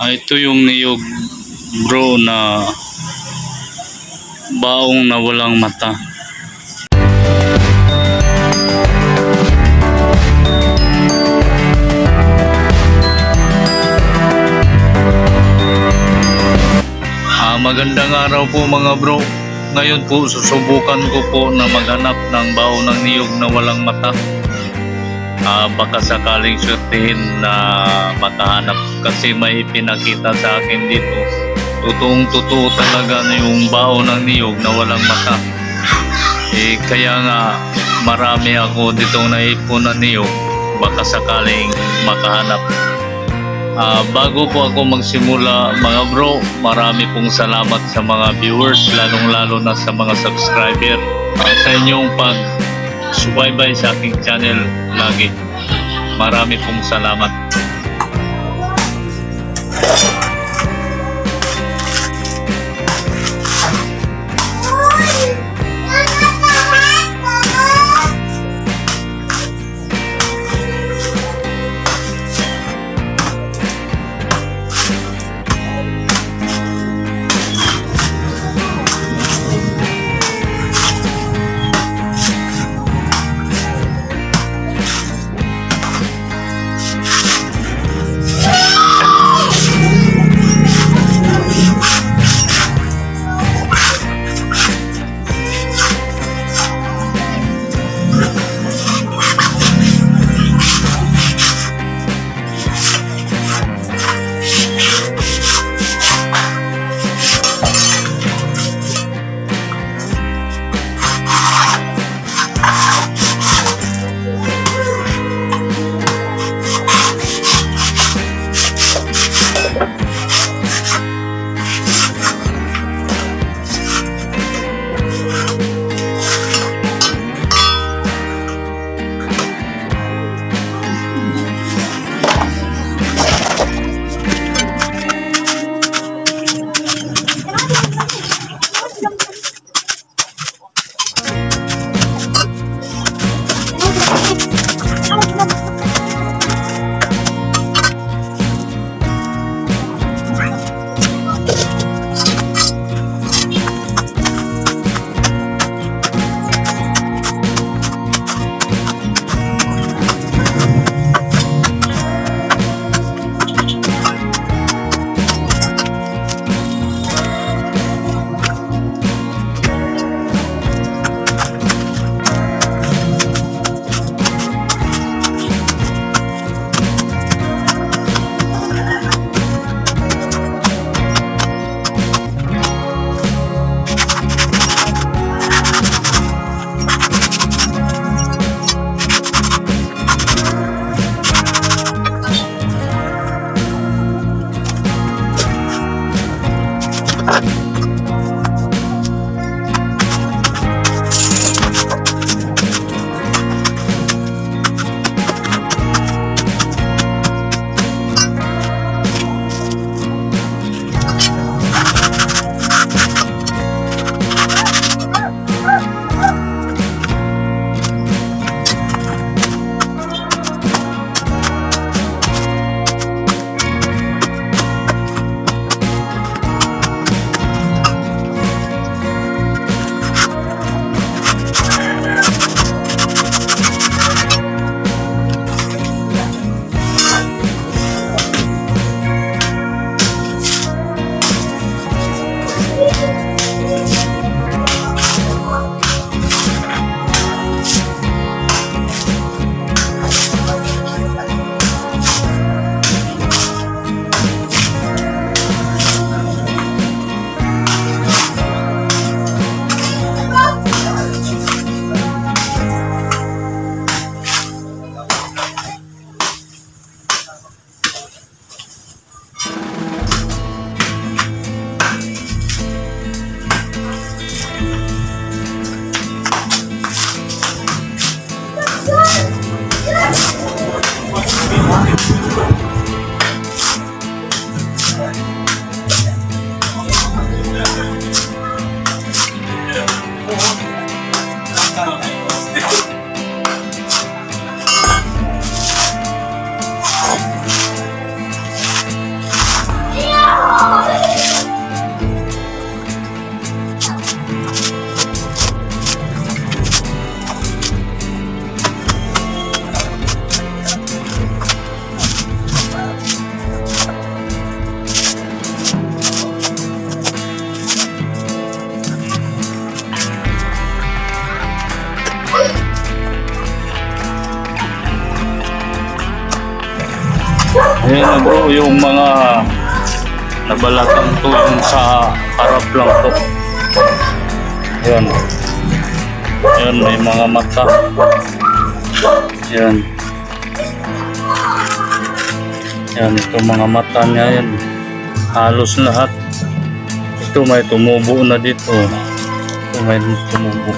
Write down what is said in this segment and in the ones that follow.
Ito yung niyog bro na baong na walang mata. Magandang araw po mga bro. Ngayon po susubukan ko po na maghanap ng bao ng niyog na walang mata. Baka sakaling swertihin na makahanap kasi may pinakita sa akin dito. Totoong totoo talaga na yung bao ng niyog na walang mata. Kaya nga marami ako ditong naipon na niyog. Baka sakaling makahanap. Bago po ako magsimula mga bro, marami pong salamat sa mga viewers, lalong-lalo na sa mga subscriber, sa inyong pag-subaybay sa aking channel lagi. Marami pong salamat. bro, yung mga nabalatan to yung sa harap lang po. Yan. Yan, may mga mata. Yan. Yan, ito mga mata niya yan. Halos lahat. Ito may tumubo na dito. Ito may tumubo.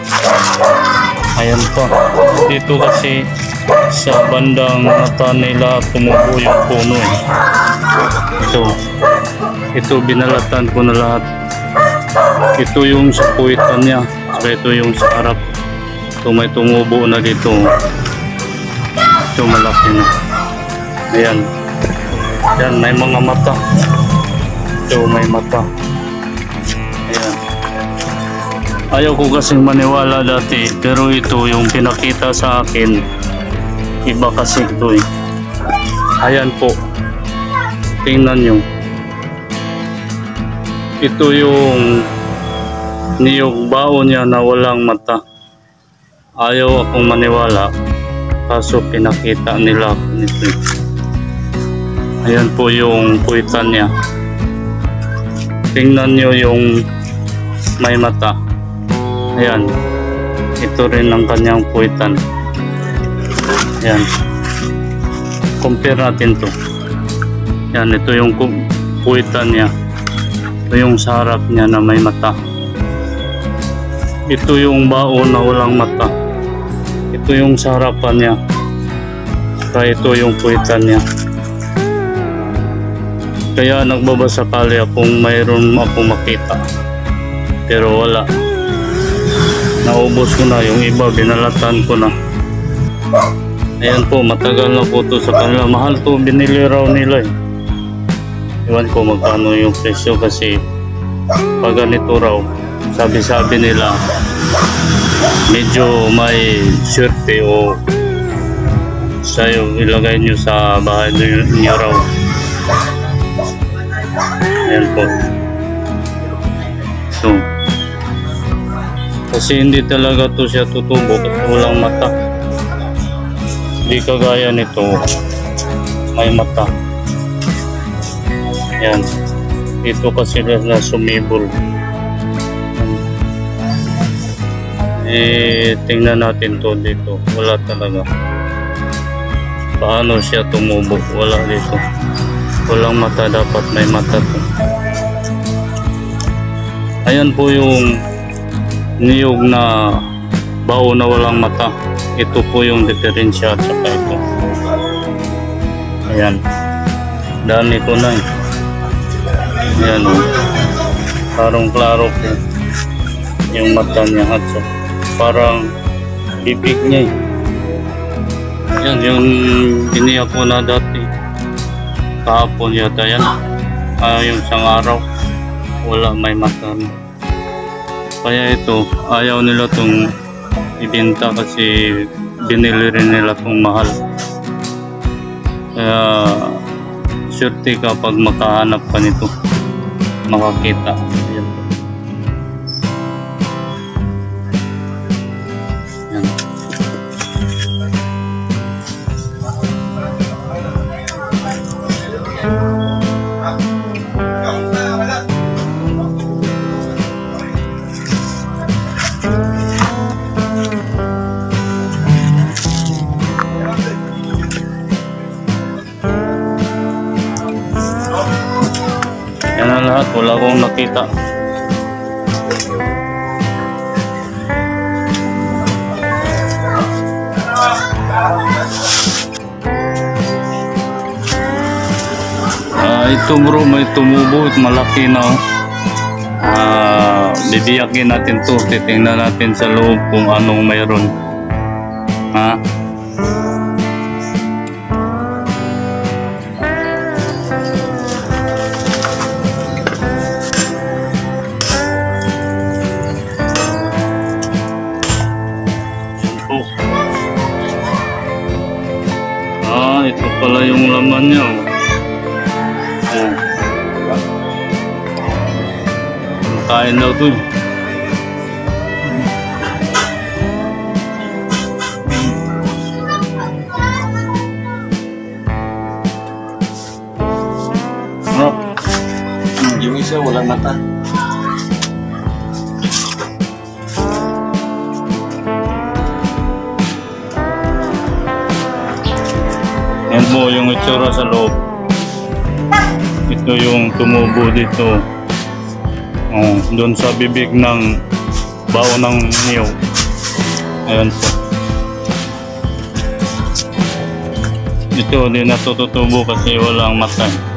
Ayan pa. Dito kasi sa bandang mata nila tumubo yung puno eh. Ito binalatan ko na lahat. Ito yung sa puwitan niya. So ito yung sa harap. Ito may tumubo na dito. Ito malaki na. Ayan. Yan, may mga mata. Ito may mata. Ayan. Ayaw ko kasing maniwala dati, pero ito yung pinakita sa akin. Iba kasi ito eh. Ayan po. Tingnan nyo. Ito yung niyog baon niya na walang mata. Ayaw akong maniwala. Kaso pinakita nila ako nito. Ayan po yung puwitan niya. Tingnan nyo yung may mata. Ayan. Ito rin ang kanyang puwitan. Ayan. Compare natin to. Ayan, ito yung puwitan niya. Ito yung sa harap niya na may mata. Ito yung baon na walang mata. Ito yung sa harapan niya. Kaya ito yung puwitan niya. Kaya nagbabasakali akong mayroon akong makita. Pero wala. Naubos ko na. Yung iba binalatan ko na. Ayan po, matagal na po ito sa kanila. Mahal to, binili raw nila eh. Iwan ko magkano yung presyo kasi pag ganito raw, sabi-sabi nila medyo may swerte o sayo ilagay nyo sa bahay nyo raw. Ayan po. So, kasi hindi talaga to siya tutubo kasi walang mata. Hindi kagaya nito may mata. Yan. Ito kasi na sumibol. Tingnan natin to dito. Wala talaga. Paano siya tumubo? Wala dito. Walang mata, dapat may mata to. Ayan po yung niyog na bao na walang mata. Ito po yung diferensya at saka ito. Ayan. Dami ko na eh. Ayan o. Parang klaro po yung mata niya at so, parang bibig niya eh. Ayan yung biniya ko na dati. Kahapon yata yan. Yung isang araw. Wala may mata. Kaya ito, ayaw nila itong ibenta kasi binili rin nila itong mahal. Kaya swerte ka pag makahanap ka nito, makakita. Ayan. Ayan. Yan ang lahat, wala akong nakita. Ito bro, may tumubo at malaki na. Bibiyakin natin to, titingnan natin sa loob kung anong mayroon. Ito pala yung laman niya. Kain daw to. isa, walang mata. Yan po yung itsura sa loob. Ito yung tumubo dito. Oh, doon sa bibig ng bao ng niyog. Ayan po. Ito di natututubo kasi walang mata.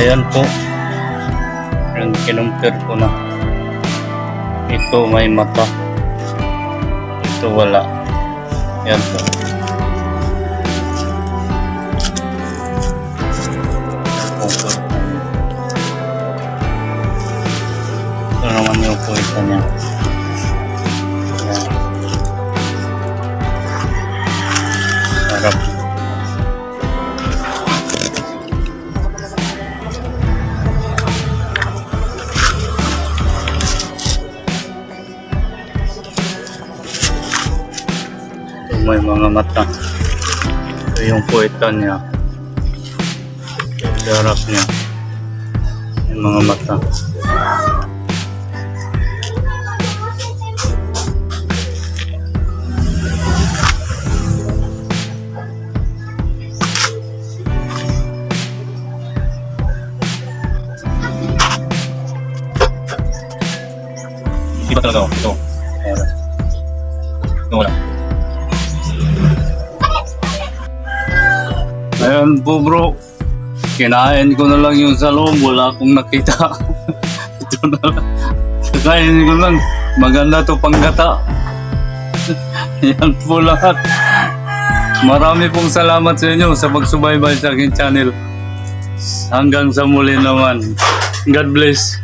Ayan po. Ayan, kinumpir ko na. Ito may mata. Ito wala. Ayan po. Ito naman yung puwita niya. Ayan. Sarap. May mga mata. Ito yung puwetan niya. Ito harap niya. May mga mata. Ito talaga. Ito. Ito wala. Ayan po bro, kinain ko na lang yung sa loob, wala akong nakita. Ito na lang, kakainin ko lang, maganda to panggata. Yan po lahat. Marami pong salamat sa inyo sa pagsubaybay sa aking channel. Hanggang sa muli naman. God bless.